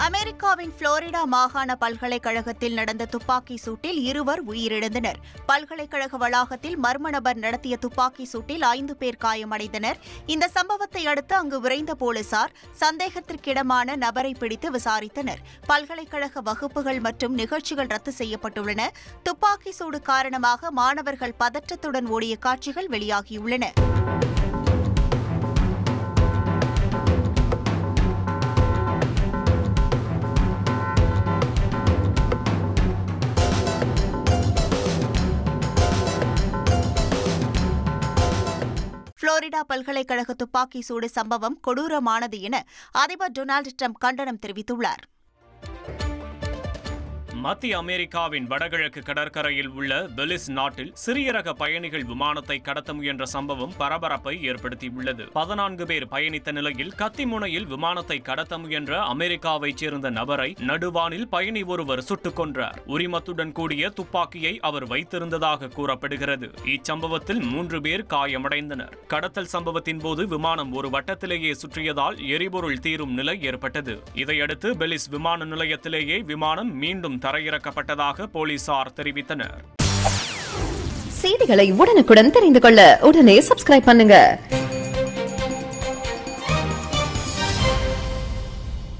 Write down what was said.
அமெரிக்காவின் புளோரிடா மாகாண பல்கலைக்கழகத்தில் நடந்த துப்பாக்கி சூட்டில் 2 உயிரிழந்தனர். பல்கலைக்கழக வளாகத்தில் மர்ம நபர் நடத்திய துப்பாக்கி சூட்டில் 5 பேர் காயமடைந்தனர். இந்த சம்பவத்தை அடுத்து அங்கு விரைந்த போலீசார் சந்தேகத்திற்கிடமான நபரை பிடித்து விசாரித்தனர். பல்கலைக்கழக வகுப்புகள் மற்றும் நிகழ்ச்சிகள் ரத்து செய்யப்பட்டுள்ளன. துப்பாக்கி சூடு காரணமாக மாணவர்கள் பதற்றத்துடன் ஓடிய காட்சிகள் வெளியாகியுள்ளன. புளோரிடா பல்கலைக்கழக துப்பாக்கி சூடு சம்பவம் கொடூரமானது என அதிபர் டொனால்டு டிரம்ப் கண்டனம் தெரிவித்துள்ளார். மத்திய அமெரிக்காவின் வடகிழக்கு கடற்கரையில் உள்ள பெலிஸ் நாட்டில் சிறிய ரக பயணிகள் விமானத்தை கடத்த முயன்ற சம்பவம் பரபரப்பை ஏற்படுத்தியுள்ளது. 14 பேர் பயணித்த நிலையில் கத்திமுனையில் விமானத்தை கடத்த முயன்ற அமெரிக்காவைச் சேர்ந்த நபரை நடுவானில் பயணி ஒருவர் சுட்டுக் கொன்றார். உரிமத்துடன் கூடிய துப்பாக்கியை அவர் வைத்திருந்ததாக கூறப்படுகிறது. இச்சம்பவத்தில் 3 பேர் காயமடைந்தனர். கடத்தல் சம்பவத்தின் போது விமானம் ஒரு வட்டத்திலேயே சுற்றியதால் எரிபொருள் தீரும் நிலை ஏற்பட்டது. இதையடுத்து பெலிஸ் விமான நிலையத்திலேயே விமானம் மீண்டும் தரையிறக்கப்பட்டதாக போலீசார் தெரிவித்தனர். செய்திகளை உடனுக்குடன் தெரிந்து கொள்ள உடனே சப்ஸ்கிரைப் பண்ணுங்க.